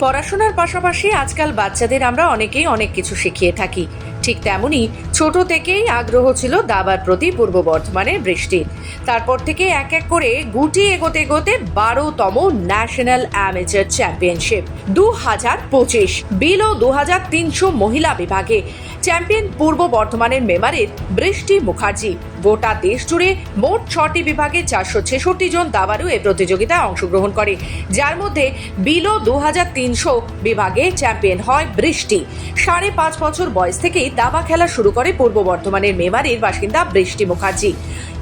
পড়াশোনার পাশাপাশি আজকাল বাচ্চাদের আমরা অনেকেই অনেক কিছু শিখিয়ে থাকি। ঠিক তেমনই ছোট থেকেই আগ্রহ ছিল দাবার প্রতি পূর্ব বর্ধমানের বৃষ্টির। তারপর থেকে এক এক করে গুটি এগোতে এগোতে 12তম ন্যাশনাল অ্যামেচার চ্যাম্পিয়নশিপ 2025 বিলো 2300 মহিলা বিভাগে চ্যাম্পিয়ন পূর্ব বর্ধমানের মেমারির বৃষ্টি মুখার্জি। গোটা দেশ জুড়ে মোট 6টি বিভাগে 466 জন দাবাড়ু এই প্রতিযোগিতায় অংশগ্রহণ করে, যার মধ্যে বিলো 2300 বিভাগে চ্যাম্পিয়ন হয় বৃষ্টি। 5.5 বছর বয়স থেকেই দাবা খেলা শুরু করে পূর্ব বর্ধমানের মেমারির বাসিন্দা বৃষ্টি মুখার্জি।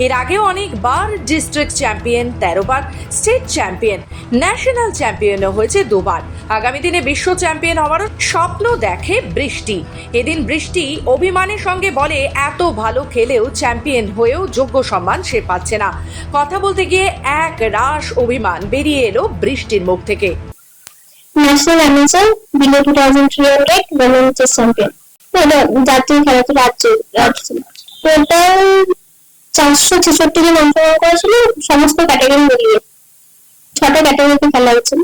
এর আগেও অনেকবার ডিস্ট্রিক্ট চ্যাম্পিয়ন, 13 বার স্টেট চ্যাম্পিয়ন, ন্যাশনাল চ্যাম্পিয়নও হয়েছে 2 বার। আগামী দিনে বিশ্ব চ্যাম্পিয়ন হওয়ার স্বপ্ন দেখে বৃষ্টি। এদিন বৃষ্টি অভিমানের সঙ্গে বলে, এত ভালো খেলেও চ্যাম্পিয়ন হয়েও যোগ্য সম্মান সে পাচ্ছে না। কথা বলতে গিয়ে এক রাশ অভিমান বেরিয়ে এলো বৃষ্টির মুখ থেকে। National amateur below 2300 women chess champion, এটা জাতীয় খেলা, তো রাজ্য টোটাল 466 জন অংশগ্রহণ করেছিল, সমস্ত ক্যাটাগরি মিলিয়ে 6টা ক্যাটাগরিতে খেলা হয়েছিল।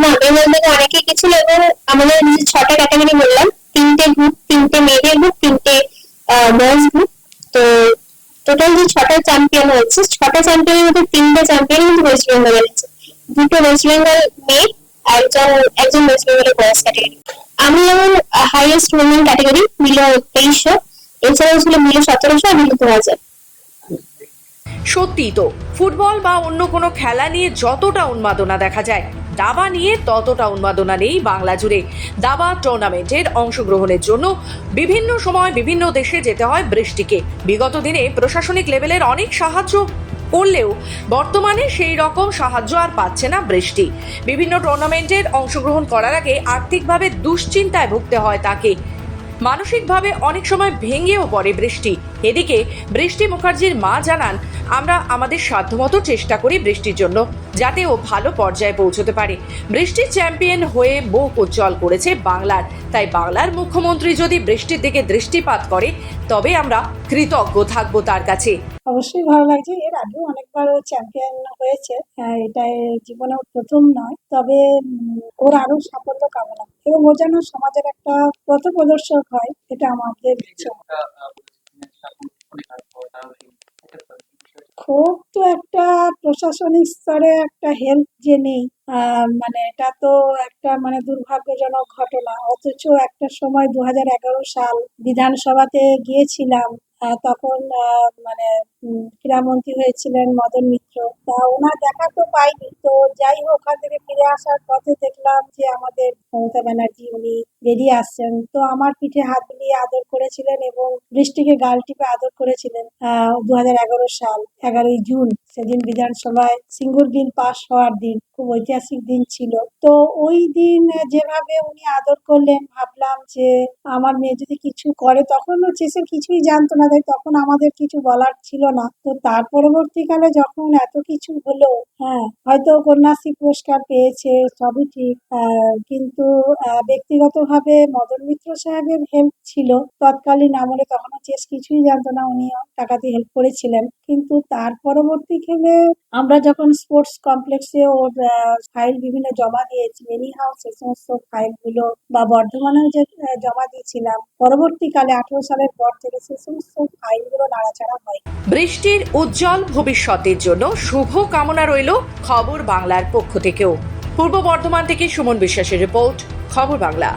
না, এর মধ্যে অনেকে গেছিল এবং আমাদের যে 6টা ক্যাটাগরি বললাম, 3টে গ্রুপ, 3টে মেয়েদের গ্রুপ, 3টে বয়েজ গ্রুপ। তো টোটাল যে 6টা চ্যাম্পিয়ন হয়েছে, 6টা চ্যাম্পিয়নের মধ্যে 3টে চ্যাম্পিয়ন কিন্তু ওয়েস্ট বেঙ্গল আছে। 2টো ওয়েস্ট বেঙ্গল মেয়ে, একজন ওয়েস্ট বেঙ্গলের বয়েজ ক্যাটাগরি। আমি যেমন হাইয়েস্ট উইমেন ক্যাটাগরি বিলো 2300, এছাড়াও ছিল বিলো 1700 আর বিলো 2000। সত্যি তো, ফুটবল বা অন্য কোনো খেলা নিয়ে যতটা উন্মাদনা দেখা যায়, দাবা নিয়ে ততটা উন্মাদনা নেই বাংলা জুড়ে। দাবা টুর্নামেন্টের অংশগ্রহণের জন্য বিভিন্ন সময় বিভিন্ন দেশে যেতে হয় বৃষ্টিকে। বিগত দিনে প্রশাসনিক লেভেলের অনেক সাহায্য করলেও বর্তমানে সেই রকম সাহায্য আর পাচ্ছে না বৃষ্টি। বিভিন্ন টুর্নামেন্টের অংশগ্রহণ করার আগে আর্থিকভাবে দুশ্চিন্তায় ভুগতে হয় তাকে। মানসিকভাবে অনেক সময় ভেঙেও পড়ে বৃষ্টি। এদিকে বৃষ্টি মুখার্জির মা জানান, আমরা আমাদের সাধ্যমতো চেষ্টা করি বৃষ্টির জন্য, যাতে ও ভালো পর্যায়ে পৌঁছতে পারে। বৃষ্টি চ্যাম্পিয়ন হয়ে মুখ উজ্জ্বল করেছে বাংলার, তাই বাংলার মুখ্যমন্ত্রী যদি বৃষ্টির দিকে দৃষ্টিপাত করে তবে আমরা কৃতজ্ঞ থাকবো তার কাছে। অবশ্যই ভালো লাগছে। এর আগেও অনেকবার ও চ্যাম্পিয়ন হয়েছে, এটা জীবনে প্রথম নয়, তবে ওর আরো সাফল্য কামনা এবং ও যেন সমাজের একটা পথ প্রদর্শক হয়, এটা আমাদের ইচ্ছা। খুব তো একটা প্রশাসনিক স্তরে একটা হেল্প যে নেই, মানে এটা তো একটা দুর্ভাগ্যজনক ঘটনা। অথচ একটা সময় 2011 সাল বিধানসভাতে গিয়েছিলাম, তখন ক্রীড়ামন্ত্রী হয়েছিলেন মদন মিত্র। তা ওনার দেখা তো পাইনি। তো যাই হোক, ওখান থেকে ফিরে আসার পথে দেখলাম যে আমাদের মমতা ব্যানার্জি উনি বেরিয়ে আসছেন। তো আমার পিঠে হাত বুলিয়ে আদর করেছিলেন এবং বৃষ্টিকে গাল টিপে আদর করেছিলেন। 2011 সাল 11ই জুন, সেদিন বিধানসভায় সিঙ্গুর বিল পাস হওয়ার দিন, খুব ঐতিহাসিক দিন ছিল। তো ওই দিন যেভাবে উনি আদর করলেন, ভাবলাম যে আমার মেয়ে যদি কিছু করে, তখন চেসের কিছুই জানতো না, তাই তখন আমাদের কিছু বলার ছিল না। তো তার পরবর্তীকালে যখন এত কিছু হলো, হয়তো কন্যাশ্রী পুরস্কার পেয়েছে, সবই ঠিক, কিন্তু ব্যক্তিগতভাবে মদন মিত্র সাহেবের হেল্প ছিল তৎকালীন আমলে। তখনও চেস কিছুই জানতো না, উনি টাকা দিয়ে হেল্প করেছিলেন। কিন্তু তার পরবর্তীকালে আমরা যখন স্পোর্টস কমপ্লেক্সে ওর ফাইল বিভিন্ন জমা দিয়েছি, এনি হাউস সে সমস্ত ফাইলগুলো, বা বর্ধমানেও যে জমা দিয়েছিলাম, পরবর্তীকালে 18 সালের পর থেকে সে সমস্ত ফাইলগুলো নাড়াচাড়া হয়। বৃষ্টির উজ্জ্বল ভবিষ্যতের জন্য শুভ কামনা রইল খবর বাংলার পক্ষ থেকেও। পূর্ব বর্ধমান থেকে সুমন বিশ্বাসের রিপোর্ট, খবর বাংলা।